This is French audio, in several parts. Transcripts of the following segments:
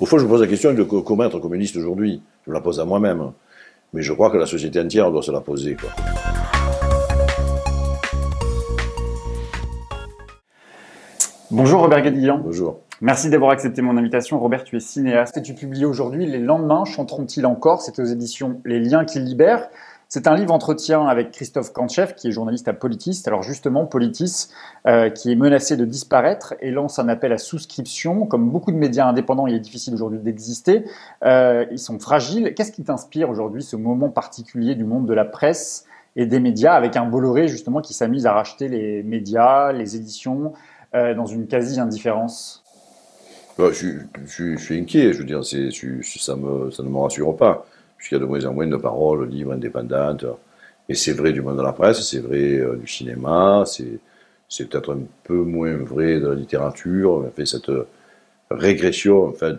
Au fond, je me pose la question de comment être communiste aujourd'hui. Je me la pose à moi-même. Mais je crois que la société entière doit se la poser, quoi. Bonjour Robert Guédiguian. Bonjour. Merci d'avoir accepté mon invitation. Robert, tu es cinéaste et tu publies aujourd'hui Les lendemains chanteront-ils encore? C'est aux éditions Les Liens qui libèrent. C'est un livre entretien avec Christophe Kantchev, qui est journaliste à Politis. Alors justement, Politis, qui est menacé de disparaître et lance un appel à souscription. Comme beaucoup de médias indépendants, il est difficile aujourd'hui d'exister. Ils sont fragiles. Qu'est-ce qui t'inspire aujourd'hui ce moment particulier du monde de la presse et des médias, avec un Bolloré justement qui s'amuse à racheter les médias, les éditions, dans une quasi-indifférence? Ouais, je suis inquiet, je veux dire, ça ne me rassure pas, puisqu'il y a de moins en moins de paroles libres, indépendantes. Et c'est vrai du monde de la presse, c'est vrai du cinéma, c'est peut-être un peu moins vrai de la littérature. On fait cette régression, en fait,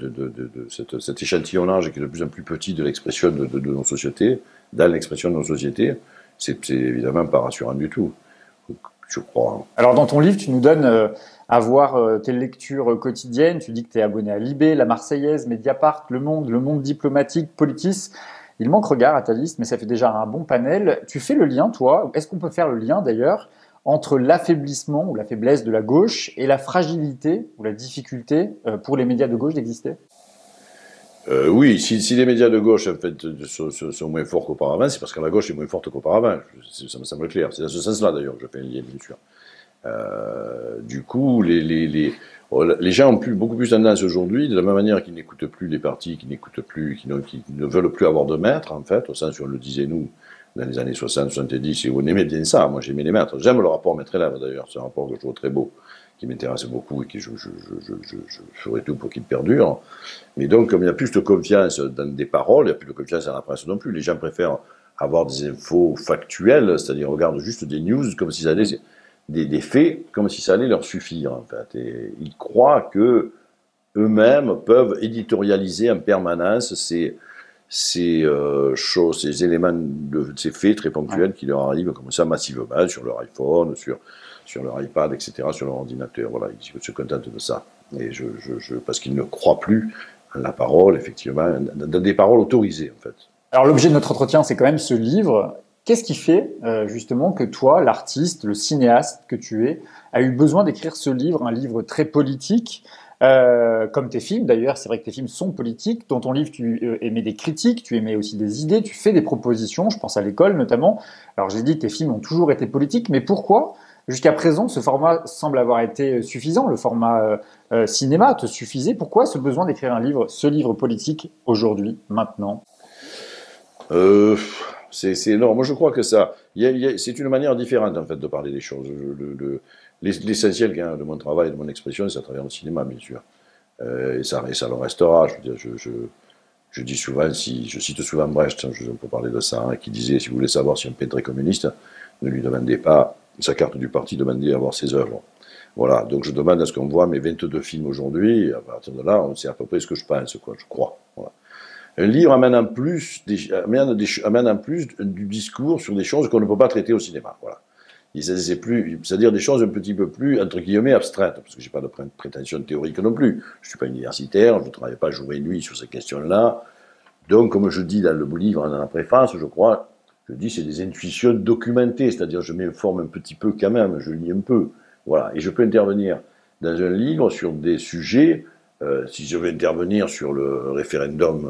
cet échantillonnage qui est de plus en plus petit de l'expression de nos sociétés, dans l'expression de nos sociétés, c'est évidemment pas rassurant du tout, je crois. Alors dans ton livre, tu nous donnes à voir tes lectures quotidiennes. Tu dis que tu es abonné à Libé, La Marseillaise, Mediapart, Le Monde diplomatique, Politis. Il manque regard à ta liste, mais ça fait déjà un bon panel. Tu fais le lien, toi, est-ce qu'on peut faire le lien d'ailleurs entre l'affaiblissement ou la faiblesse de la gauche et la fragilité ou la difficulté pour les médias de gauche d'exister? Oui, si les médias de gauche en fait, sont moins forts qu'auparavant, c'est parce que la gauche est moins forte qu'auparavant. Ça me semble clair. C'est dans ce sens-là d'ailleurs que je fais un lien, bien sûr. Du coup, les gens ont beaucoup plus tendance aujourd'hui, de la même manière qu'ils n'écoutent plus les partis, qui n'écoutent plus, qui ne veulent plus avoir de maître, en fait, au sens où on le disait nous, dans les années 60, 70, et on aimait bien ça. Moi, j'aimais les maîtres. J'aime le rapport maître-élève, d'ailleurs. C'est un rapport que je trouve très beau, qui m'intéresse beaucoup et que je ferai tout pour qu'il perdure. Mais donc, comme il n'y a plus de confiance dans des paroles, il n'y a plus de confiance dans la presse non plus. Les gens préfèrent avoir des infos factuelles, c'est-à-dire regardent juste des news comme s'ils allaient des faits comme si ça allait leur suffire, en fait. Et ils croient que eux-mêmes peuvent éditorialiser en permanence ces choses, ces éléments, ces faits très ponctuels qui leur arrivent comme ça massivement sur leur iPhone, sur leur iPad, etc., sur leur ordinateur. Voilà, ils se contentent de ça. Et parce qu'ils ne croient plus en la parole, effectivement, dans des paroles autorisées, en fait. Alors l'objet de notre entretien, c'est quand même ce livre. Qu'est-ce qui fait justement que toi, l'artiste, le cinéaste que tu es, a eu besoin d'écrire ce livre, un livre très politique, comme tes films d'ailleurs? C'est vrai que tes films sont politiques. Dans ton livre, tu émets des critiques, tu émets aussi des idées, tu fais des propositions, je pense à l'école notamment. Alors j'ai dit tes films ont toujours été politiques, mais pourquoi jusqu'à présent ce format semble avoir été suffisant? Le format cinéma te suffisait. Pourquoi ce besoin d'écrire un livre, ce livre politique aujourd'hui, maintenant? Euh, non, moi je crois que c'est une manière différente en fait de parler des choses. L'essentiel de mon travail, de mon expression, c'est à travers le cinéma, bien sûr. Et ça le restera. Je veux dire, je dis souvent, je cite souvent Brecht, pour parler de ça, hein, qui disait, si vous voulez savoir si un peintre est communiste, ne lui demandez pas sa carte du parti, demandez à voir ses œuvres. Voilà, donc je demande à ce qu'on voit mes 22 films aujourd'hui, et à partir de là, on sait à peu près ce que je pense, quoi, je crois. Voilà. Un livre amène en plus du discours sur des choses qu'on ne peut pas traiter au cinéma. Voilà. C'est-à-dire des choses un petit peu plus, entre guillemets, abstraites, parce que je n'ai pas de prétention théorique non plus. Je ne suis pas universitaire, je ne travaille pas jour et nuit sur ces questions-là. Donc, comme je dis dans le livre, dans la préface, je crois, je dis c'est des intuitions documentées, c'est-à-dire je m'informe un petit peu quand même, je lis un peu. Voilà. Et je peux intervenir dans un livre sur des sujets. Si je veux intervenir sur le référendum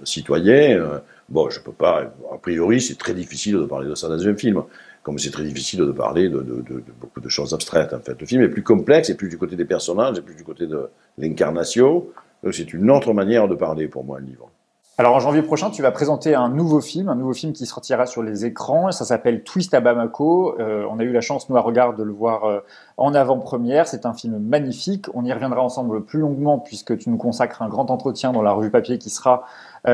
citoyen, bon, je peux pas. A priori, c'est très difficile de parler de ça dans un film, comme c'est très difficile de parler de beaucoup de choses abstraites. En fait, le film est plus complexe, et plus du côté des personnages, et plus du côté de l'incarnation. Donc, c'est une autre manière de parler pour moi, un livre. Alors en janvier prochain, tu vas présenter un nouveau film qui sortira sur les écrans. Ça s'appelle Twist à Bamako. On a eu la chance, nous, à Regard, de le voir en avant-première. C'est un film magnifique. On y reviendra ensemble plus longuement puisque tu nous consacres un grand entretien dans la revue papier qui sera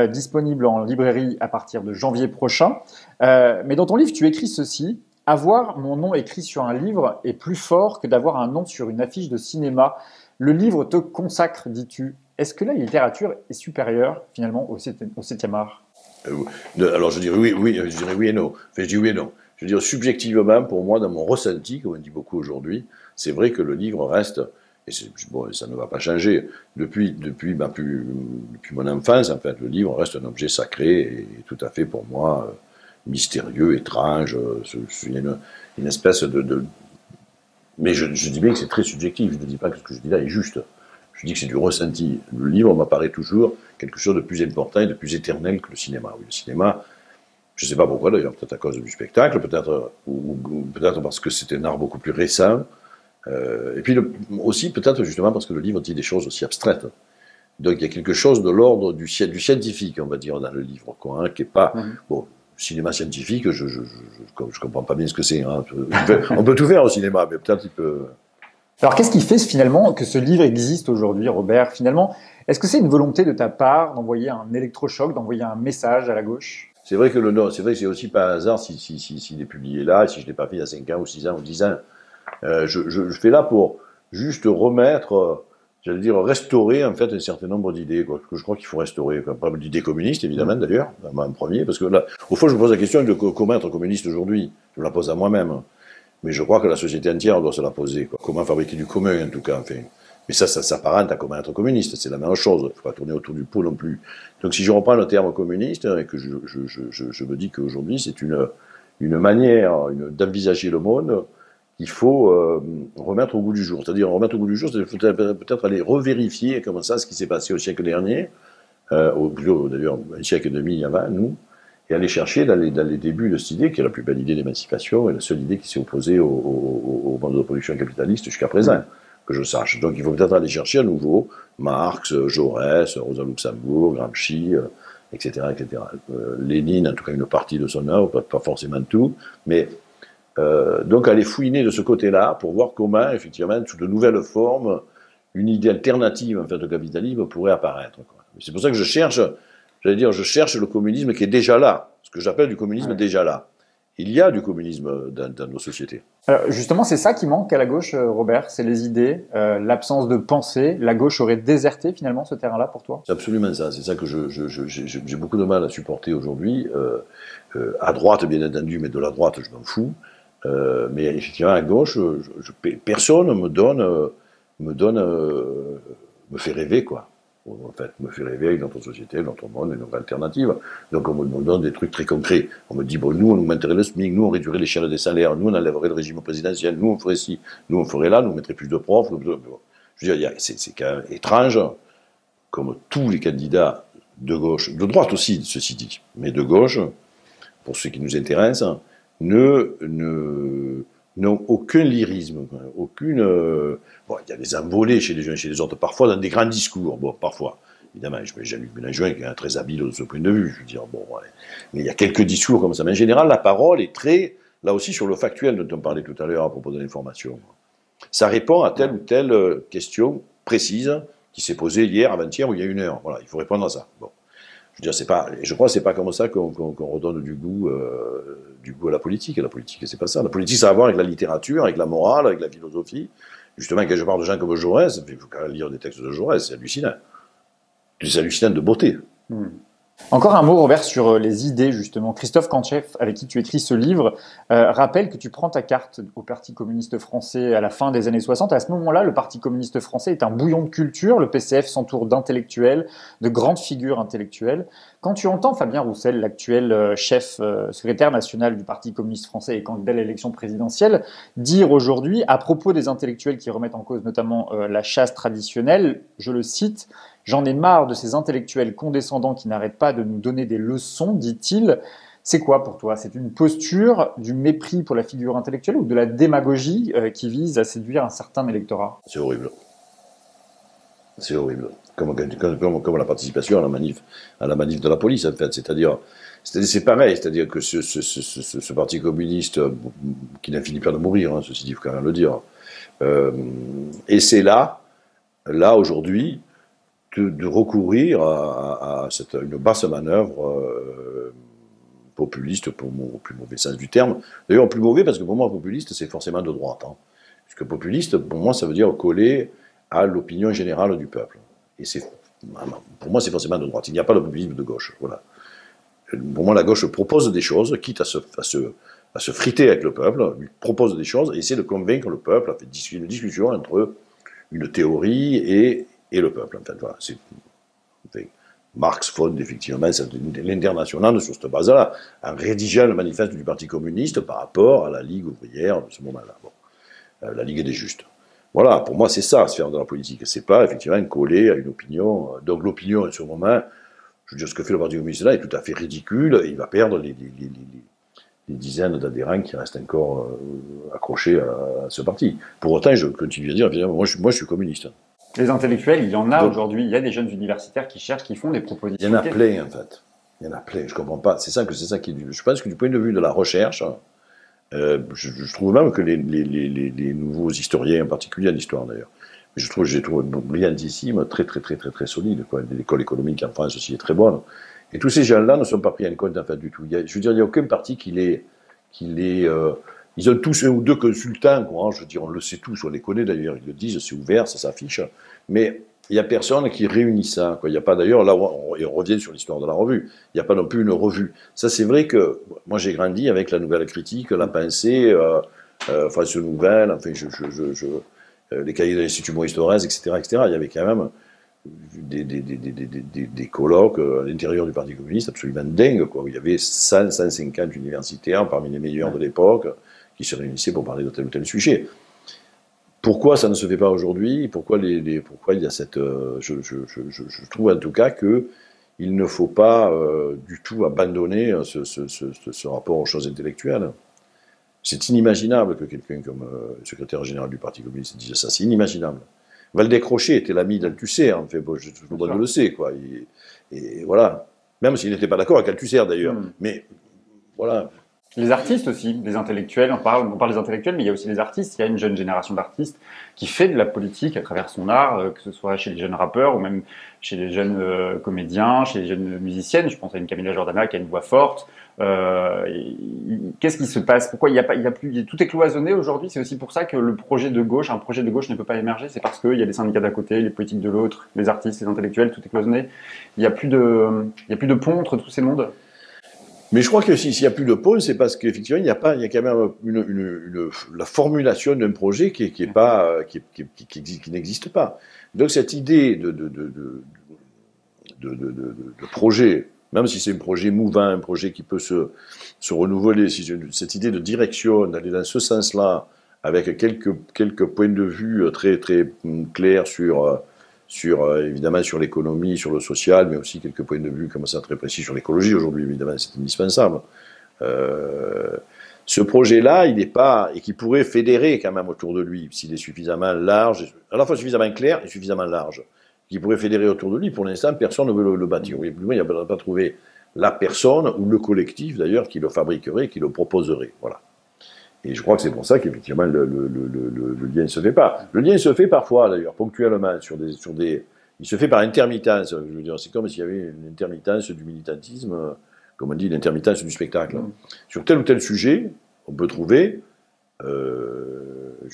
disponible en librairie à partir de janvier prochain. Mais dans ton livre, tu écris ceci. Avoir mon nom écrit sur un livre est plus fort que d'avoir un nom sur une affiche de cinéma. Le livre te consacre, dis-tu. Est-ce que la littérature est supérieure finalement au 7e art? Alors je dirais je dirais oui et non. Enfin, je dis oui et non. Je veux dire, subjectivement, pour moi, dans mon ressenti, comme on dit beaucoup aujourd'hui, c'est vrai que le livre reste Et bon, ça ne va pas changer. Depuis mon enfance, en fait, le livre reste un objet sacré et tout à fait, pour moi, mystérieux, étrange. Il y a une espèce Mais je dis bien que c'est très subjectif. Je ne dis pas que ce que je dis là est juste. Je dis que c'est du ressenti. Le livre m'apparaît toujours quelque chose de plus important et de plus éternel que le cinéma. Oui, le cinéma, je ne sais pas pourquoi d'ailleurs, peut-être à cause du spectacle, peut-être ou peut-être parce que c'est un art beaucoup plus récent, et puis aussi peut-être justement parce que le livre dit des choses aussi abstraites. Donc il y a quelque chose de l'ordre du scientifique, on va dire, dans le livre, quoi, hein, qui n'est pas... Bon, cinéma scientifique, je comprends pas bien ce que c'est. Hein. On peut tout faire au cinéma, mais peut-être il peut... Alors, qu'est-ce qui fait finalement que ce livre existe aujourd'hui, Robert? Finalement, est-ce que c'est une volonté de ta part d'envoyer un électrochoc, d'envoyer un message à la gauche? C'est vrai que c'est vrai que c'est aussi pas un hasard s'il est publié là, et si je l'ai pas fait il y a 5 ans ou 6 ans ou 10 ans. Je fais là pour juste remettre, j'allais dire restaurer en fait un certain nombre d'idées, quoi, que je crois qu'il faut restaurer. Pas d'idées communistes évidemment d'ailleurs, en premier, parce que là, au fond je me pose la question de comment être communiste aujourd'hui. Je me la pose à moi-même. Mais je crois que la société entière doit se la poser, quoi. Comment fabriquer du commun, en tout cas, enfin. Mais ça s'apparente à comment être communiste, c'est la même chose. Il ne faut pas tourner autour du pot non plus. Donc si je reprends le terme communiste, et que je me dis qu'aujourd'hui, c'est une manière d'envisager le monde qu'il faut remettre au goût du jour. C'est-à-dire, remettre au goût du jour, c'est peut-être aller revérifier comment ça, ce qui s'est passé au siècle dernier, d'ailleurs, un siècle et demi avant, nous, et aller chercher dans les débuts de cette idée, qui est la plus belle idée d'émancipation, et la seule idée qui s'est opposée au mode de production capitaliste jusqu'à présent, que je sache. Donc il faut peut-être aller chercher à nouveau Marx, Jaurès, Rosa Luxembourg, Gramsci, etc., etc. Lénine, en tout cas une partie de son œuvre, pas forcément tout, mais donc aller fouiner de ce côté-là pour voir comment, effectivement, sous de nouvelles formes, une idée alternative en fait, au capitalisme pourrait apparaître. C'est pour ça que je cherche le communisme qui est déjà là, ce que j'appelle du communisme déjà là. Il y a du communisme dans nos sociétés. Alors justement, c'est ça qui manque à la gauche, Robert, c'est les idées, l'absence de pensée. La gauche aurait déserté finalement ce terrain-là pour toi? C'est absolument ça. C'est ça que j'ai beaucoup de mal à supporter aujourd'hui. À droite, bien entendu, mais de la droite, je m'en fous. Mais effectivement, à gauche, personne me fait rêver, quoi. En fait, me fait rêver avec notre société, notre monde, une autre alternative. Donc on me donne des trucs très concrets. On me dit, bon, nous, on augmenterait le SMIC, nous, on réduirait l'échelle des salaires, nous, on enlèverait le régime présidentiel, nous, on ferait ci, nous, on ferait là, nous, on mettrait plus de profs. Je veux dire, c'est quand même étrange, comme tous les candidats de gauche, de droite aussi, ceci dit, mais de gauche, pour ceux qui nous intéressent, n'ont aucun lyrisme, aucune... bon, il y a des envolées chez les uns et chez les autres, parfois dans des grands discours, bon, parfois. Évidemment, Jean-Luc Mélenchon qui est très habile de ce point de vue, je veux dire, bon, ouais. Mais il y a quelques discours comme ça. Mais en général, la parole est très, là aussi, sur le factuel dont on parlait tout à l'heure à propos de l'information. Ça répond à telle ou telle question précise qui s'est posée hier, avant-hier ou il y a 1 heure. Voilà, il faut répondre à ça. Bon. Je veux dire, je crois que c'est pas comme ça qu'on redonne du goût à la politique. Et la politique, c'est pas ça. La politique, ça a à voir avec la littérature, avec la morale, avec la philosophie. Justement, quand je parle de gens comme Jaurès, il faut quand même lire des textes de Jaurès, c'est hallucinant. C'est hallucinant de beauté. Encore un mot, Robert, sur les idées, justement. Christophe Kantchev, avec qui tu écris ce livre, rappelle que tu prends ta carte au Parti communiste français à la fin des années 60. À ce moment-là, le Parti communiste français est un bouillon de culture. Le PCF s'entoure d'intellectuels, de grandes figures intellectuelles. Quand tu entends Fabien Roussel, l'actuel chef secrétaire national du Parti communiste français et candidat à l'élection présidentielle, dire aujourd'hui, à propos des intellectuels qui remettent en cause notamment la chasse traditionnelle, je le cite, « J'en ai marre de ces intellectuels condescendants qui n'arrêtent pas de nous donner des leçons », dit-il. C'est quoi pour toi? C'est une posture du mépris pour la figure intellectuelle ou de la démagogie qui vise à séduire un certain électorat? C'est horrible. C'est horrible. Comme la participation à la manif de la police, en fait. C'est-à-dire, c'est pareil. C'est-à-dire que ce Parti communiste, qui n'a fini pas de mourir, hein, ceci dit, il faut quand même le dire, et c'est là aujourd'hui, de recourir à une basse manœuvre populiste, au plus mauvais sens du terme. D'ailleurs, au plus mauvais, parce que pour moi, populiste, c'est forcément de droite. Hein. Parce que populiste, pour moi, ça veut dire coller à l'opinion générale du peuple. Et pour moi, c'est forcément de droite. Il n'y a pas de populisme de gauche. Voilà. Pour moi, la gauche propose des choses, quitte à se friter avec le peuple, lui propose des choses et essaie de convaincre le peuple, a fait une discussion entre une théorie et le peuple. En fait, voilà, Marx fonde effectivement l'international sur cette base-là, en rédigeant le manifeste du Parti communiste par rapport à la Ligue ouvrière de ce moment-là. Bon. La Ligue des justes. Voilà, pour moi, c'est ça, se faire de la politique. C'est pas, effectivement, coller à une opinion. Donc, l'opinion, en ce moment, je veux dire, ce que fait le Parti communiste là est tout à fait ridicule, et il va perdre les dizaines d'adhérents qui restent encore accrochés à ce parti. Pour autant, je continue à dire, évidemment, moi, je suis communiste. Les intellectuels, il y en a aujourd'hui. Il y a des jeunes universitaires qui cherchent, qui font des propositions. Il y en a plein, en fait. Il y en a plein. Je comprends pas. C'est ça qui. Je pense que du point de vue de la recherche, je trouve même que les nouveaux historiens, en particulier en histoire d'ailleurs, mais j'ai trouvé brillantissime, très solide. L'école économique en France aussi est très bonne. Et tous ces gens-là ne sont pas pris en compte en fait du tout. Je veux dire, il n'y a aucun parti ils ont tous un ou deux consultants, quoi, je veux dire, on le sait tous, on les connaît d'ailleurs, ils le disent, c'est ouvert, ça s'affiche, mais il n'y a personne qui réunit ça. Quoi. Il n'y a pas d'ailleurs, là on revient sur l'histoire de la revue, il n'y a pas non plus une revue. Ça c'est vrai que moi j'ai grandi avec la nouvelle critique, la pensée, France Nouvelle, enfin, les cahiers de l'Institut Maurice Thorez, etc., etc. Il y avait quand même des colloques à l'intérieur du Parti communiste absolument dingues, quoi, où il y avait 150 universitaires parmi les meilleurs de l'époque qui se réunissaient pour parler de tel ou tel sujet. Pourquoi ça ne se fait pas aujourd'hui? Pourquoi il y a cette... je trouve en tout cas que il ne faut pas du tout abandonner ce rapport aux choses intellectuelles. C'est inimaginable que quelqu'un comme le secrétaire général du Parti communiste dise ça. C'est inimaginable. Valdez-Crochet était l'ami d'Althusser, en fait, bon, tout le monde le sait, quoi. Et voilà. Même s'il n'était pas d'accord avec Althusser, d'ailleurs. Mais voilà. Les artistes aussi, les intellectuels, on parle des intellectuels, mais il y a aussi les artistes. Il y a une jeune génération d'artistes qui fait de la politique à travers son art, que ce soit chez les jeunes rappeurs ou même chez les jeunes comédiens, chez les jeunes musiciennes. Je pense à une Camilla Jordana qui a une voix forte. Qu'est-ce qui se passe? Pourquoi il y a plus, tout est cloisonné aujourd'hui? C'est aussi pour ça que un projet de gauche ne peut pas émerger. C'est parce qu'il y a les syndicats d'un côté, les politiques de l'autre, les artistes, les intellectuels, tout est cloisonné. Il y a plus de pont entre tous ces mondes. Mais je crois que s'il n'y a plus de pôle, c'est parce qu'effectivement, il y a quand même la formulation d'un projet qui n'existe pas. Donc cette idée de projet, même si c'est un projet mouvant, un projet qui peut se renouveler, cette idée de direction, d'aller dans ce sens-là, avec quelques points de vue très clairs évidemment sur l'économie, sur le social, mais aussi quelques points de vue comme ça très précis sur l'écologie aujourd'hui, évidemment, c'est indispensable. Ce projet-là, il n'est pas, et qui pourrait fédérer quand même autour de lui, s'il est suffisamment large, à la fois suffisamment clair et suffisamment large, qui pourrait fédérer autour de lui, pour l'instant, personne ne veut le bâtir. Oui, plus loin, il n'y a pas trouvé la personne, ou le collectif d'ailleurs, qui le fabriquerait, qui le proposerait. Voilà. Et je crois que c'est pour ça qu'effectivement le lien ne se fait pas. Le lien se fait parfois d'ailleurs, ponctuellement, il se fait par intermittence. Je veux dire, c'est comme s'il y avait une intermittence du militantisme, comme on dit, l'intermittence du spectacle. Sur tel ou tel sujet, on peut trouver, je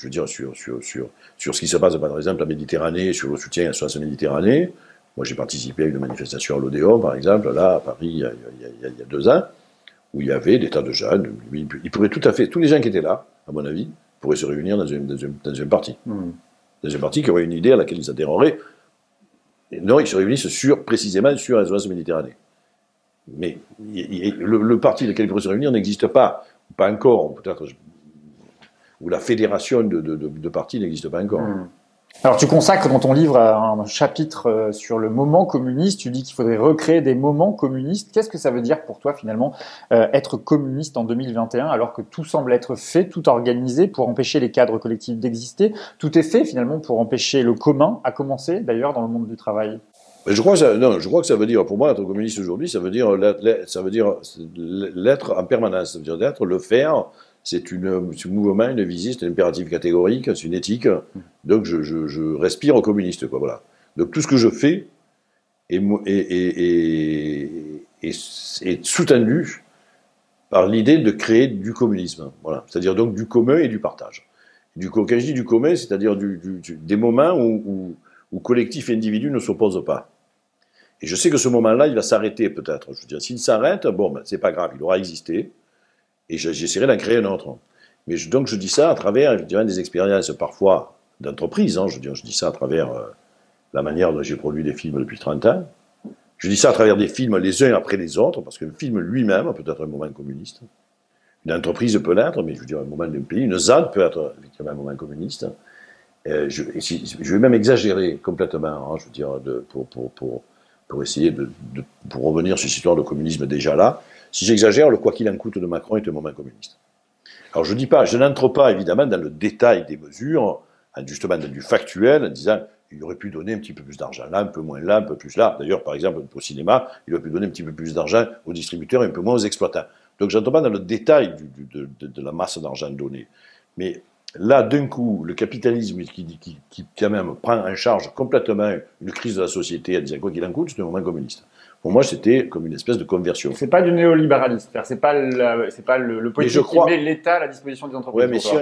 veux dire, sur ce qui se passe par exemple en Méditerranée, sur le soutien à la Méditerranée. Moi j'ai participé à une manifestation à l'Odéon, par exemple, là à Paris, il y a 2 ans, où il y avait des tas de jeunes. Ils pourraient tout à fait, tous les gens qui étaient là, à mon avis, pourraient se réunir dans un parti. Dans un parti qui aurait une idée à laquelle ils adhéreraient. Et non, ils se réunissent précisément sur la zone Méditerranée. Mais le parti dans lequel ils pourraient se réunir n'existe pas. Pas encore, peut-être. Ou la fédération de partis n'existe pas encore. Alors tu consacres dans ton livre un chapitre sur le moment communiste, tu dis qu'il faudrait recréer des moments communistes. Qu'est-ce que ça veut dire pour toi finalement être communiste en 2021 alors que tout semble être fait, tout organisé pour empêcher les cadres collectifs d'exister? Tout est fait finalement pour empêcher le commun, à commencer d'ailleurs dans le monde du travail. Je crois que ça veut dire, pour moi, être communiste aujourd'hui, ça veut dire l'être en permanence, ça veut dire d'être, le faire. C'est un mouvement, une visée, c'est un impératif catégorique, c'est une éthique. Donc je respire communiste, quoi, voilà. Donc tout ce que je fais est sous-tendu par l'idée de créer du communisme, voilà. C'est-à-dire donc du commun et du partage. Quand je dis du commun, c'est-à-dire des moments où collectif et individu ne s'opposent pas. Et je sais que ce moment-là, il va s'arrêter peut-être. Je veux dire, s'il s'arrête, bon, ben, c'est pas grave, il aura existé. Et j'essaierai d'en créer un autre. Mais donc je dis ça à travers évidemment des expériences parfois d'entreprise. Hein, je veux dire, je dis ça à travers la manière dont j'ai produit des films depuis 30 ans. Je dis ça à travers des films les uns après les autres, parce que le film lui-même peut être un moment communiste. Une entreprise peut l'être, mais je veux dire, un moment d'un pays, une ZAD peut être effectivement un moment communiste. Je vais même exagérer complètement, hein, je veux dire, pour essayer pour revenir sur cette histoire de communisme déjà là. Si j'exagère, le quoi qu'il en coûte de Macron est un moment communiste. Alors je dis pas, je n'entre pas évidemment dans le détail des mesures, justement dans du factuel, en disant il aurait pu donner un petit peu plus d'argent là, un peu moins là, un peu plus là. D'ailleurs, par exemple, au cinéma, il aurait pu donner un petit peu plus d'argent aux distributeurs et un peu moins aux exploitants. Donc je n'entre pas dans le détail de la masse d'argent donnée. Mais là, d'un coup, le capitalisme qui quand même prend en charge complètement une crise de la société en disant quoi qu'il en coûte, c'est un moment communiste. Pour moi, c'était comme une espèce de conversion. C'est pas du néolibéralisme, c'est pas le politique qui met l'État à la disposition des entreprises. Ouais, mais si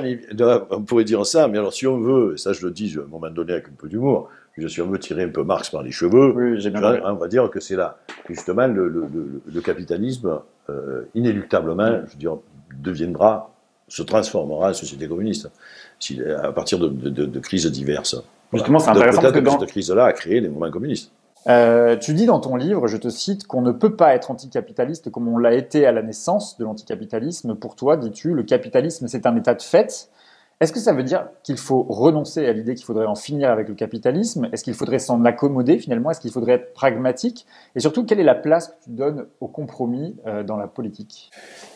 on pourrait dire ça, mais alors si on veut, ça je le dis à un moment donné avec un peu d'humour, si on veut tirer un peu Marx par les cheveux, oui, on va dire que c'est là, justement, le capitalisme, inéluctablement, je veux dire, se transformera en société communiste, à partir de crises diverses. Justement, c'est intéressant parce que cette crise-là a créé les moments communistes. Tu dis dans ton livre, je te cite, qu'on ne peut pas être anticapitaliste comme on l'a été à la naissance de l'anticapitalisme. Pour toi, dis-tu, le capitalisme, c'est un état de fait. Est-ce que ça veut dire qu'il faut renoncer à l'idée qu'il faudrait en finir avec le capitalisme? Est-ce qu'il faudrait s'en accommoder finalement? Est-ce qu'il faudrait être pragmatique? Et surtout, quelle est la place que tu donnes au compromis dans la politique?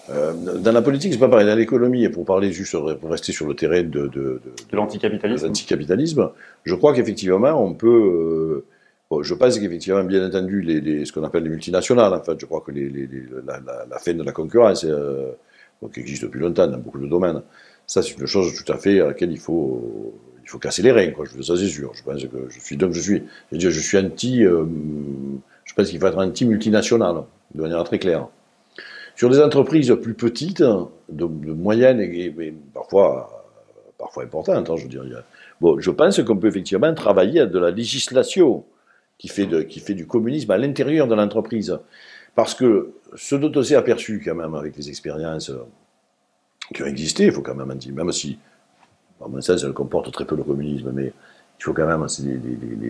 Dans la politique, c'est pas pareil. Dans l'économie, et pour parler juste, pour rester sur le terrain de l'anticapitalisme, je crois qu'effectivement, on peut... Bon, je pense qu'effectivement, bien entendu, ce qu'on appelle les multinationales, en fait, je crois que la fin de la concurrence, qui existe depuis longtemps dans beaucoup de domaines, ça c'est une chose tout à fait à laquelle il faut casser les reins, quoi. Ça c'est sûr. Je pense que je suis anti, je pense qu'il faut être anti-multinational, de manière très claire. Sur des entreprises plus petites, de moyennes et parfois importantes, hein, je veux dire, bon, je pense qu'on peut effectivement travailler à de la législation qui fait du communisme à l'intérieur de l'entreprise. Parce que ce dont on s'est aperçu quand même avec les expériences qui ont existé, il faut quand même dire, même si, à mon sens, elles comportent très peu le communisme, mais il faut quand même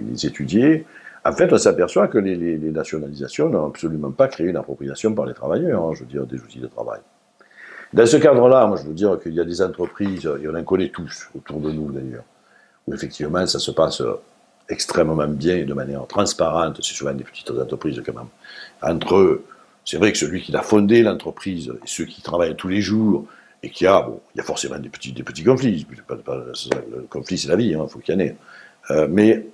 les étudier. En fait, on s'aperçoit que les nationalisations n'ont absolument pas créé une appropriation par les travailleurs, hein, je veux dire, des outils de travail. Dans ce cadre-là, moi je veux dire qu'il y a des entreprises, et on en connaît tous, autour de nous d'ailleurs, où effectivement ça se passe extrêmement bien et de manière transparente, c'est souvent des petites entreprises quand même. Entre eux, c'est vrai que celui qui a fondé l'entreprise et ceux qui travaillent tous les jours, et il y a forcément des petits conflits. Le conflit, c'est la vie, il faut qu'il y en ait. Mais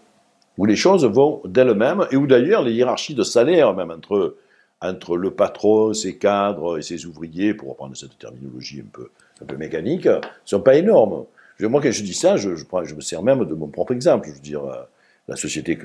où les choses vont d'elles-mêmes, et où d'ailleurs les hiérarchies de salaire, même entre le patron, ses cadres et ses ouvriers, pour reprendre cette terminologie un peu mécanique, ne sont pas énormes. Moi, quand je dis ça, je me sers même de mon propre exemple. Je veux dire, la société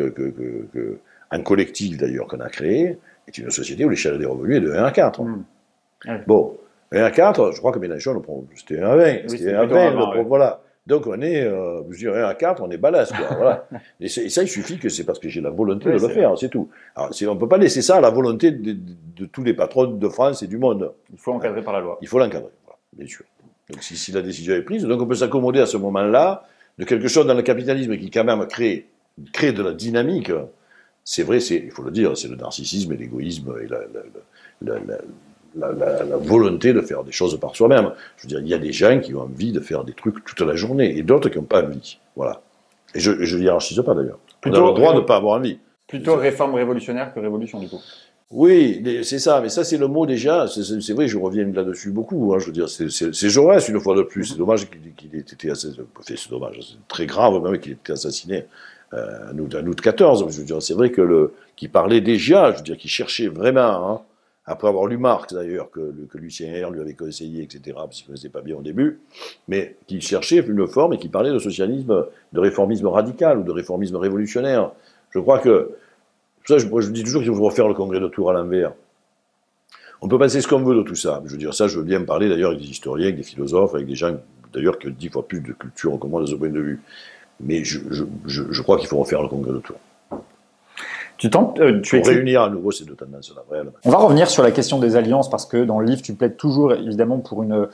en collectif d'ailleurs qu'on a créée est une société où l'échelle des revenus est de 1 à 4. Ouais. Bon, 1 à 4, je crois que Mélenchon, c'était 1 à 20. Oui, c'était 1 à 20, voilà. Donc on est, je dis 1 à 4, on est balèze, quoi. Voilà. Et ça, il suffit que c'est parce que j'ai la volonté de le faire, c'est tout. Alors, on ne peut pas laisser ça à la volonté de tous les patrons de France et du monde. Il faut l'encadrer par la loi. Il faut l'encadrer, voilà, bien sûr. Donc si la décision est prise, donc on peut s'accommoder à ce moment-là de quelque chose dans le capitalisme qui quand même crée de la dynamique. C'est vrai, il faut le dire, c'est le narcissisme et l'égoïsme et la volonté de faire des choses par soi-même. Je veux dire, il y a des gens qui ont envie de faire des trucs toute la journée et d'autres qui n'ont pas envie. Voilà. Et je ne hiérarchise pas d'ailleurs. On a le droit de ne pas avoir envie. Plutôt réforme révolutionnaire que révolution du coup. Oui, c'est ça, mais ça c'est le mot déjà, c'est vrai, je reviens là-dessus beaucoup, hein, je veux dire, c'est Jaurès une fois de plus, c'est dommage qu'il ait été assassiné, c'est dommage, c'est très grave même qu'il ait été assassiné en août 14, je veux dire, c'est vrai qu'il parlait déjà, je veux dire, qu'il cherchait vraiment, hein, après avoir lu Marx d'ailleurs, que Lucien Hare lui avait conseillé, etc., parce qu'il ne connaissait pas bien au début, mais qu'il cherchait une forme et qu'il parlait de socialisme, de réformisme radical ou de réformisme révolutionnaire. Je crois que ça, je dis toujours qu'il faut refaire le congrès de Tours à l'envers. On peut penser ce qu'on veut de tout ça. Je veux dire, ça, je veux bien parler d'ailleurs avec des historiens, avec des philosophes, avec des gens, d'ailleurs, qui ont 10 fois plus de culture que moi de ce point de vue. Mais je crois qu'il faut refaire le congrès de Tours. Pour réunir à nouveau ces deux tendances-là. On va revenir sur la question des alliances, parce que dans le livre, tu plaides toujours, évidemment, pour une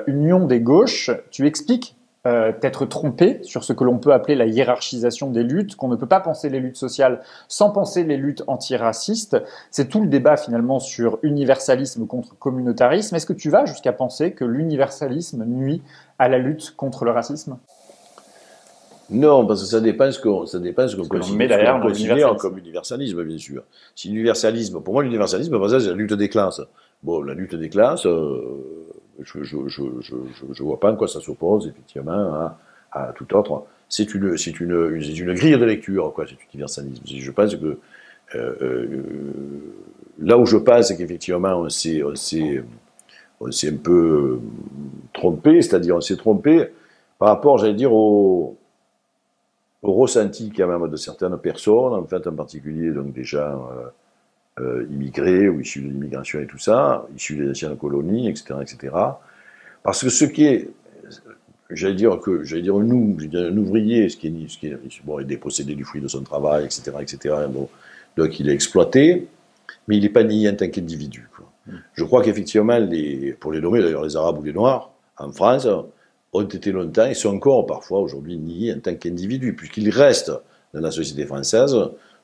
union des gauches. Tu expliques t'être trompé sur ce que l'on peut appeler la hiérarchisation des luttes, qu'on ne peut pas penser les luttes sociales sans penser les luttes antiracistes. C'est tout le débat finalement sur universalisme contre communautarisme. Est-ce que tu vas jusqu'à penser que l'universalisme nuit à la lutte contre le racisme? Non, parce que ça dépend ce qu'on considère comme universalisme, bien sûr. Si l'universalisme, pour moi, l'universalisme, par exemple, c'est la lutte des classes. Bon, la lutte des classes, je vois pas en quoi ça s'oppose, effectivement, à tout autre. C'est une grille de lecture, quoi, cet universalisme. Je pense que là où je pense, c'est qu'effectivement, on s'est un peu trompé, c'est-à-dire on s'est trompé par rapport, j'allais dire, au ressenti quand même de certaines personnes, en fait, en particulier donc des gens immigrés ou issus de l'immigration et tout ça, issus des anciennes colonies, etc., etc. Parce que ce qui est, un ouvrier, bon, il est dépossédé du fruit de son travail, etc., etc. Bon, donc il est exploité, mais il n'est pas nié en tant qu'individu. Je crois qu'effectivement, pour les nommer d'ailleurs, les Arabes ou les Noirs, en France, ont été longtemps et sont encore parfois aujourd'hui niés en tant qu'individus, puisqu'il reste dans la société française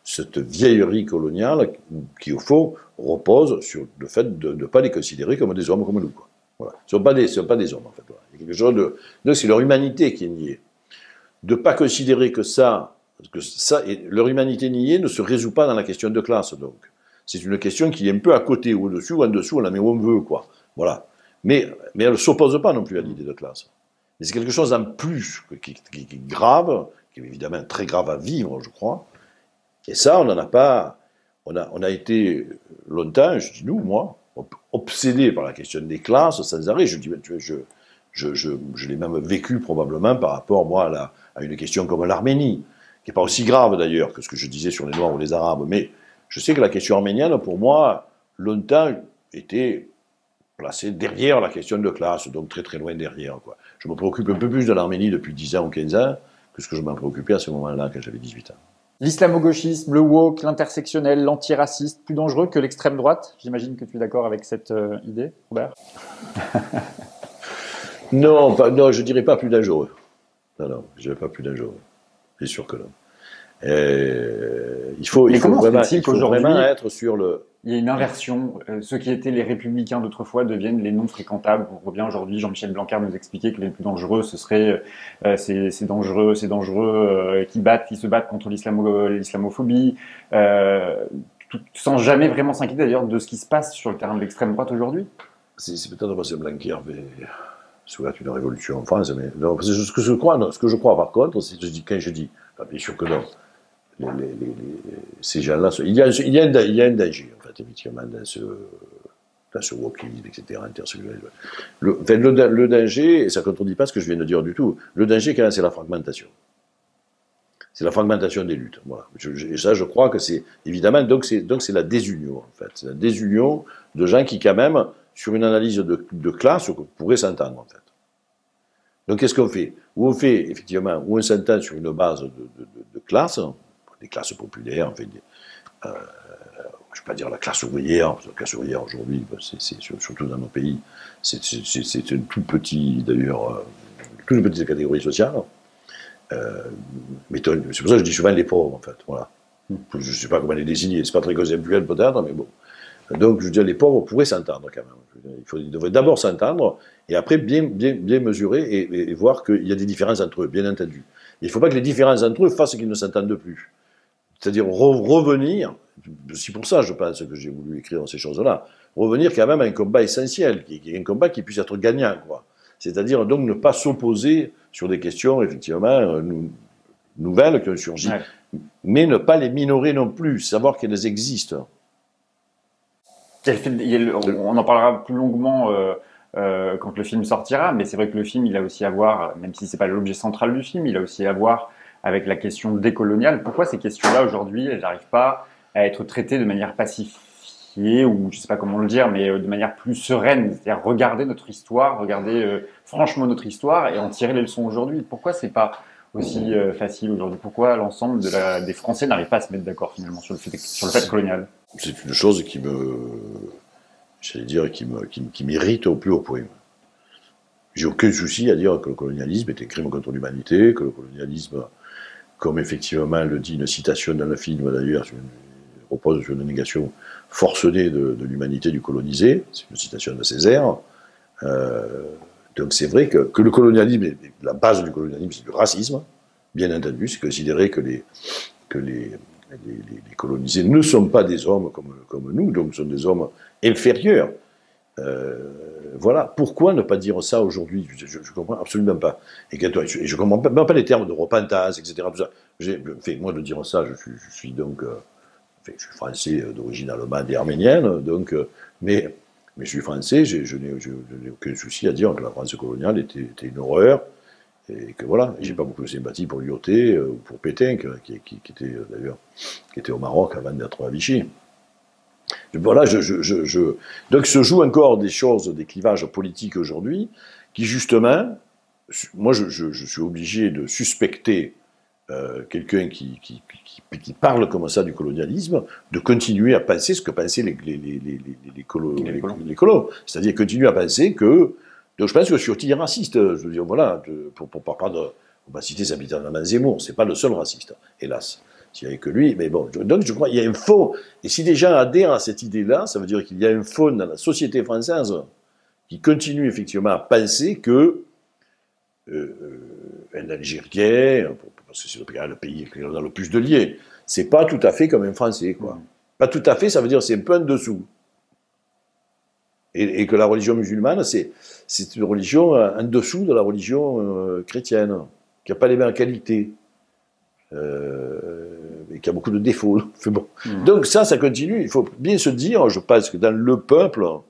cette vieillerie coloniale qui, au fond, repose sur le fait de ne pas les considérer comme des hommes comme nous. Quoi. Voilà. Ce ne sont pas des hommes, en fait. Voilà. Il y a quelque chose de. Donc, c'est leur humanité qui est niée. De ne pas considérer que leur humanité niée ne se résout pas dans la question de classe, donc. C'est une question qui est un peu à côté, ou au-dessus, ou en dessous, on la met où on veut, quoi. Voilà. Mais elle ne s'oppose pas non plus à l'idée de classe. Mais c'est quelque chose en plus qui est grave, qui est évidemment très grave à vivre, je crois. Et ça, on n'en a pas. On a été longtemps, je dis nous, moi, obsédés par la question des classes sans arrêt. Je l'ai même vécu probablement par rapport, moi, à une question comme l'Arménie, qui n'est pas aussi grave d'ailleurs que ce que je disais sur les Noirs ou les Arabes. Mais je sais que la question arménienne, pour moi, longtemps était placée derrière la question de classe, donc très très loin derrière, quoi. Je me préoccupe un peu plus de l'Arménie depuis 10 ans ou 15 ans que ce que je m'en préoccupais à ce moment-là, quand j'avais 18 ans. L'islamo-gauchisme, le woke, l'intersectionnel, l'antiraciste, plus dangereux que l'extrême droite? J'imagine que tu es d'accord avec cette idée, Robert? Non, je dirais pas plus dangereux. Non, je dirais pas plus dangereux. C'est sûr que non. Il faut vraiment être sur le... Il y a une inversion. Ceux qui étaient les républicains d'autrefois deviennent les non fréquentables. On revient aujourd'hui, Jean-Michel Blanquer nous expliquait que les plus dangereux, ce serait ces dangereux qui se battent contre l'islamophobie, sans jamais vraiment s'inquiéter d'ailleurs de ce qui se passe sur le terrain de l'extrême droite aujourd'hui. C'est peut-être parce que Blanquer souhaite une révolution en France, mais non, ce que je crois par contre, c'est quand je dis, bien sûr que non. Ces gens-là, il y a un danger, en fait, effectivement, dans ce wokisme, etc., le danger, et ça ne contredit pas ce que je viens de dire du tout, le danger, quand même, c'est la fragmentation. C'est la fragmentation des luttes. Voilà. Et ça, je crois que c'est, évidemment, donc c'est la désunion, en fait. C'est la désunion de gens qui, quand même, sur une analyse de classe, pourraient s'entendre, en fait. Donc, qu'est-ce qu'on fait? Où on s'entend sur une base de classe, des classes populaires, enfin, je ne vais pas dire la classe ouvrière, parce que la classe ouvrière aujourd'hui, c'est surtout dans nos pays, c'est une toute petite catégorie sociale. Mais c'est pour ça que je dis souvent les pauvres, en fait. Voilà. Je ne sais pas comment les désigner, c'est pas très conceptuel peut-être, mais bon. Donc, je veux dire, les pauvres pourraient s'entendre quand même. Ils devraient d'abord s'entendre, et après bien mesurer et voir qu'il y a des différences entre eux, bien entendu. Il ne faut pas que les différences entre eux fassent qu'ils ne s'entendent plus. C'est-à-dire revenir, c'est pour ça je pense que j'ai voulu écrire ces choses-là, revenir quand même à un combat essentiel, qui est un combat qui puisse être gagnant, quoi. C'est-à-dire donc ne pas s'opposer sur des questions effectivement nouvelles qui ont surgi, ouais, mais ne pas les minorer non plus, savoir qu'elles existent. On en parlera plus longuement quand le film sortira, mais c'est vrai que le film, il a aussi à voir, même si c'est pas l'objet central du film, il a aussi à voir avec la question décoloniale. Pourquoi ces questions-là, aujourd'hui, elles n'arrivent pas à être traitées de manière pacifiée, ou je ne sais pas comment le dire, mais de manière plus sereine, c'est-à-dire regarder notre histoire, regarder franchement notre histoire et en tirer les leçons aujourd'hui. Pourquoi c'est pas aussi facile aujourd'hui? Pourquoi l'ensemble des Français n'arrivent pas à se mettre d'accord finalement sur le fait colonial? C'est une chose qui m'irrite au plus haut point. j'ai aucun souci à dire que le colonialisme est un crime contre l'humanité, que le colonialisme, comme effectivement le dit une citation dans le film d'ailleurs, repose sur une négation forcenée de l'humanité du colonisé, c'est une citation de Césaire. Donc c'est vrai que le colonialisme, la base du colonialisme, c'est du racisme, bien entendu, c'est considérer que les colonisés ne sont pas des hommes comme nous, donc sont des hommes inférieurs. Voilà. Pourquoi ne pas dire ça aujourd'hui? Je ne comprends absolument pas. Et je ne comprends même pas les termes de repentance, etc. Tout ça. Moi, de dire ça, je suis donc... je suis français d'origine allemande et arménienne, donc, mais je suis français, je n'ai aucun souci à dire que la France coloniale était une horreur, et que voilà, j'ai pas beaucoup de sympathie pour Lyautey ou pour Pétain, qui était d'ailleurs qui était au Maroc avant d'être à Vichy. Voilà, donc se jouent encore des choses, des clivages politiques aujourd'hui, qui justement, moi je suis obligé de suspecter quelqu'un qui parle comme ça du colonialisme, de continuer à penser ce que pensaient les colos. C'est-à-dire continuer à penser que... Donc je pense que je suis aussi raciste. Je veux dire, voilà, pour pas de... On va citer Saint-Pierre Zemmour, c'est pas le seul raciste, hélas. S'il n'y avait que lui, mais bon. Donc je crois qu'il y a un fond. Et si des gens adhèrent à cette idée-là, ça veut dire qu'il y a un fond dans la société française qui continue effectivement à penser que un Algérien, parce que c'est le pays qui a le plus de liens, c'est pas tout à fait comme un Français, quoi. Pas tout à fait, ça veut dire c'est un peu en dessous. Et que la religion musulmane, c'est une religion en dessous de la religion chrétienne, qui n'a pas les mêmes qualités, et qui a beaucoup de défauts. Bon. Donc ça continue, il faut bien se dire, je pense que dans le peuple, un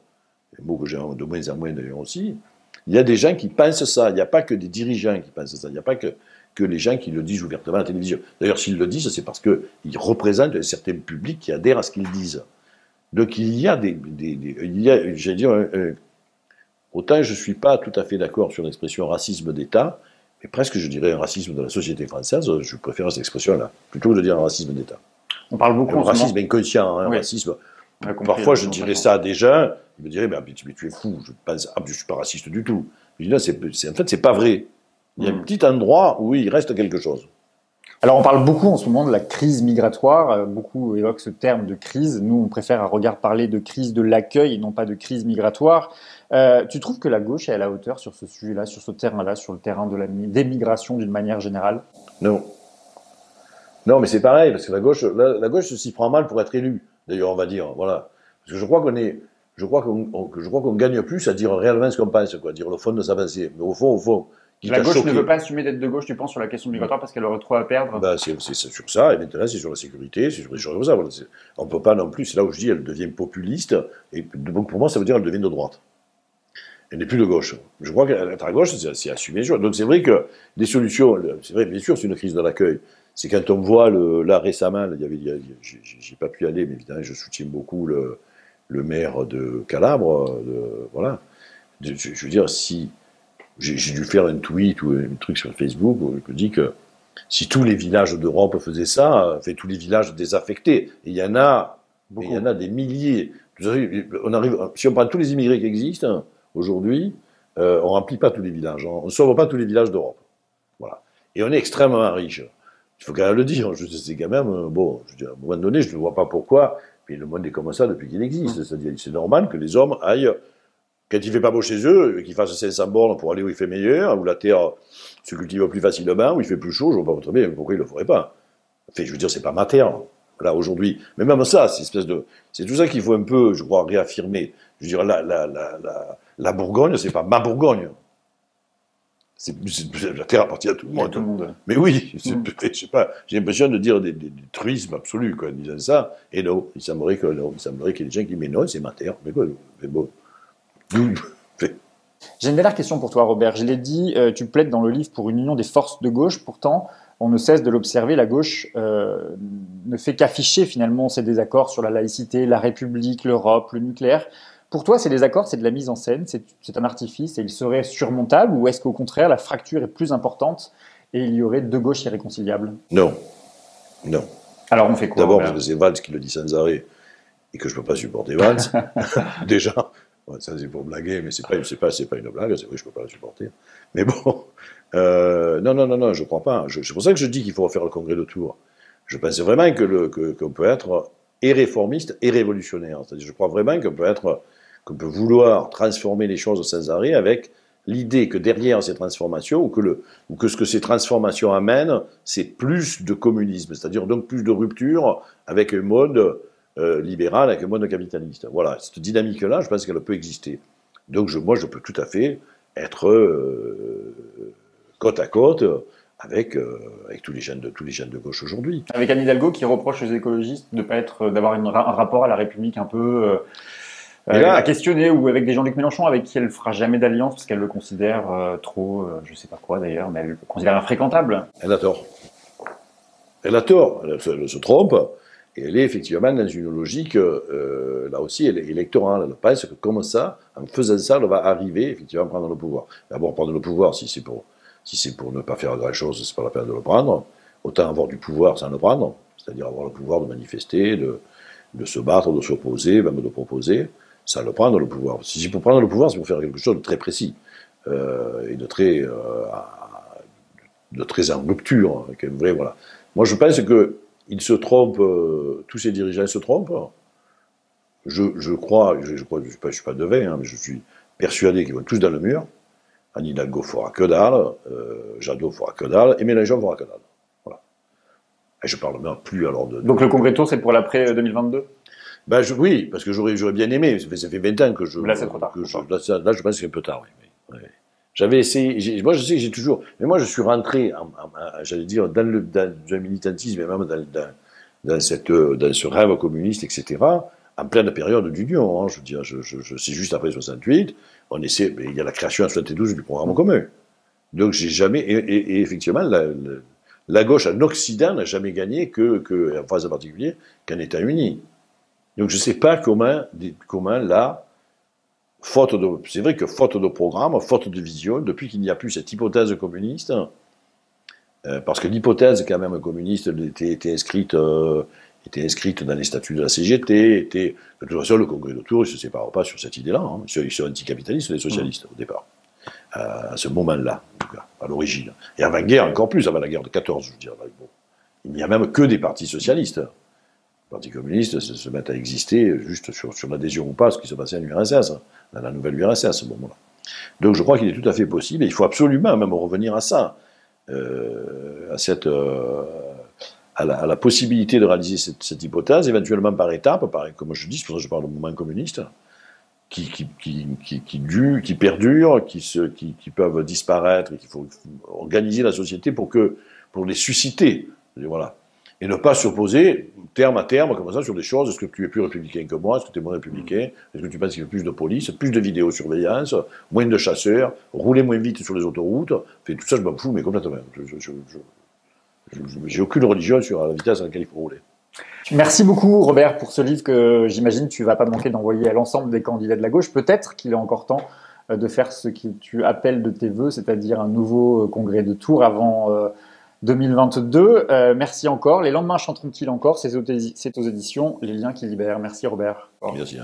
mot que j'ai de moins en moins d'ailleurs aussi, il y a des gens qui pensent ça, il n'y a pas que des dirigeants qui pensent ça, il n'y a pas que les gens qui le disent ouvertement à la télévision. D'ailleurs, s'ils le disent, c'est parce qu'ils représentent un certain public qui adhère à ce qu'ils disent. Donc il y a j'allais dire, autant je ne suis pas tout à fait d'accord sur l'expression racisme d'État, mais presque je dirais un racisme de la société française, je préfère cette expression-là, plutôt que de dire un racisme d'État. On parle beaucoup un racisme inconscient, un racisme... Parfois, je dirais ça à des gens, ils me diraient, mais tu es fou, je ne suis pas raciste du tout. Je dis, non, en fait, c'est pas vrai. Il y a un petit endroit où il reste quelque chose. Alors, on parle beaucoup en ce moment de la crise migratoire. Beaucoup évoquent ce terme de crise. Nous, on préfère à regard parler de crise de l'accueil et non pas de crise migratoire. Tu trouves que la gauche est à la hauteur sur ce sujet-là, sur ce terrain-là, sur le terrain des migrations d'une manière générale? Non. Non, mais c'est pareil, parce que la gauche s'y prend mal pour être élue. D'ailleurs, on va dire, voilà. Parce que je crois qu'on gagne plus à dire réellement ce qu'on pense, quoi, dire le fond de sa pensée. Mais au fond, la gauche ne veut pas assumer d'être de gauche, tu penses, sur la question migratoire parce qu'elle aurait trop à perdre? C'est sur ça, et maintenant c'est sur la sécurité, c'est sur des choses comme ça. Voilà. On ne peut pas non plus, c'est là où je dis, elle devient populiste, et donc pour moi ça veut dire qu'elle devient de droite. Elle n'est plus de gauche. Je crois qu'être à gauche, c'est assumer les choses. Donc c'est vrai que des solutions, c'est vrai, bien sûr, c'est une crise de l'accueil. C'est quand on voit, là récemment, j'ai pas pu aller, mais évidemment je soutiens beaucoup le maire de Calabre, voilà. Je veux dire, si... J'ai dû faire un tweet ou un truc sur Facebook où je dis que si tous les villages d'Europe faisaient ça, tous les villages désaffectés, et il y en a des milliers. Si on prend tous les immigrés qui existent aujourd'hui, on ne remplit pas tous les villages, on ne sauve pas tous les villages d'Europe. Voilà. Et on est extrêmement riche. Il faut quand même le dire. C'est quand même, bon, je veux dire, à un moment donné, je ne vois pas pourquoi, mais le monde est comme ça depuis qu'il existe. C'est-à-dire, c'est normal que les hommes aillent. Quand il ne fait pas beau chez eux, qu'ils fassent 500 bornes pour aller où il fait meilleur, où la terre se cultive plus facilement, où il fait plus chaud, je ne vois pas très bien pourquoi ils ne le feraient pas. Enfin, je veux dire, c'est pas ma terre, là, aujourd'hui. Mais même ça, c'est tout ça qu'il faut un peu, je crois, réaffirmer. Je veux dire, la Bourgogne, c'est pas ma Bourgogne. La terre appartient à tout le monde. Mais oui, je sais pas, j'ai l'impression de dire des truismes absolus, quoi, en disant ça. Et non, il semblerait qu'il y ait des gens qui disent, mais non, c'est ma terre. Mais quoi, mais bon. J'ai une dernière question pour toi, Robert. Je l'ai dit, tu plaides dans le livre pour une union des forces de gauche. Pourtant, on ne cesse de l'observer. La gauche ne fait qu'afficher finalement ses désaccords sur la laïcité, la République, l'Europe, le nucléaire. Pour toi, ces désaccords, c'est de la mise en scène, c'est un artifice et il serait surmontable, ou est-ce qu'au contraire, la fracture est plus importante et il y aurait deux gauches irréconciliables? Non. Alors on fait quoi? D'abord, parce que c'est Valls qui le dit sans arrêt et que je ne peux pas supporter Valls, déjà. Ouais, ça, c'est pour blaguer, mais c'est pas une blague, c'est vrai que je peux pas la supporter. Mais bon, non, je crois pas. C'est pour ça que je dis qu'il faut refaire le congrès de Tours. Je pense vraiment qu'on peut être et réformiste et révolutionnaire. C'est-à-dire, je crois vraiment qu'on peut vouloir transformer les choses sans arrêt avec l'idée que derrière ces transformations, ou que ce que ces transformations amènent, c'est plus de communisme, c'est-à-dire donc plus de rupture avec un mode libéral, avec un mode capitaliste. Voilà, cette dynamique-là, je pense qu'elle peut exister. Donc moi, je peux tout à fait être côte à côte avec tous les jeunes de gauche aujourd'hui. Avec Anne Hidalgo qui reproche aux écologistes de pas être, d'avoir un rapport à la République un peu à questionner, ou avec des Jean-Luc Mélenchon avec qui elle fera jamais d'alliance parce qu'elle le considère trop, je sais pas quoi d'ailleurs, mais elle le considère infréquentable. Elle a tort. Elle a tort. Elle se trompe. Et elle est effectivement dans une logique, là aussi, elle est électorale. Elle pense que comme ça, en faisant ça, elle va arriver effectivement à prendre le pouvoir. D'abord, prendre le pouvoir, si c'est pour ne pas faire grand-chose, c'est pas la peine de le prendre. Autant avoir du pouvoir sans le prendre, c'est-à-dire avoir le pouvoir de manifester, de se battre, de s'opposer, même de proposer, sans le prendre le pouvoir. Si c'est pour prendre le pouvoir, c'est pour faire quelque chose de très précis et de très en rupture, avec un vrai, voilà. Moi, je pense que ils se trompent, tous ces dirigeants se trompent. Je crois, je suis pas devin, hein, mais je suis persuadé qu'ils vont tous dans le mur. Anne Hidalgo fera que dalle, Jadot fera que dalle, et Mélenchon fera que dalle. Voilà. Et je parle même plus alors de... Donc le congrès de Tours, c'est pour l'après 2022 ? Ben oui, parce que j'aurais bien aimé, ça fait 20 ans que je... Là, c'est trop tard. Là, je pense que c'est un peu tard, oui. Ouais. J'avais essayé, moi je sais que j'ai toujours, mais moi je suis rentré, j'allais dire, dans un militantisme, et même dans ce rêve communiste, etc., en pleine période d'union. Hein, je veux dire, c'est juste après 68, il y a la création en 72 du programme commun. Donc j'ai jamais, et effectivement, la gauche en Occident n'a jamais gagné en phase particulier, qu'en État uni. Donc je ne sais pas comment là, c'est vrai que faute de programme, faute de vision, depuis qu'il n'y a plus cette hypothèse communiste, parce que l'hypothèse quand même communiste était inscrite dans les statuts de la CGT, de toute façon le congrès de Tours, il ne se sépare pas sur cette idée-là, hein. Ils sont anticapitalistes, les socialistes, au départ, à ce moment-là, en tout cas, à l'origine. Et avant-guerre, encore plus, avant la guerre de 14, je veux dire, bon, il n'y a même que des partis socialistes. Les partis communistes se mettent à exister juste sur l'adhésion ou pas, ce qui se passait en URSS, dans la nouvelle URSS, bon, voilà. Donc je crois qu'il est tout à fait possible, et il faut absolument même revenir à ça, à la possibilité de réaliser cette hypothèse, éventuellement par étapes, comme je dis, c'est pour ça que je parle de mouvement communiste, qui perdurent, qui peuvent disparaître, et qu'il faut organiser la société pour les susciter, voilà. Et ne pas s'opposer terme à terme, comme ça, sur des choses. Est-ce que tu es plus républicain que moi? Est-ce que tu es moins républicain? Est-ce que tu penses qu'il y a plus de police, plus de vidéosurveillance, moins de chasseurs, rouler moins vite sur les autoroutes? Enfin, tout ça, je m'en fous, mais complètement. J'ai aucune religion sur la vitesse à laquelle il faut rouler. Merci beaucoup, Robert, pour ce livre que j'imagine tu vas pas manquer d'envoyer à l'ensemble des candidats de la gauche. Peut-être qu'il est encore temps de faire ce que tu appelles de tes voeux, c'est-à-dire un nouveau congrès de Tours avant 2022. Merci encore. Les lendemains chanteront-ils encore? C'est aux éditions Les Liens qui libèrent. Merci, Robert. Merci.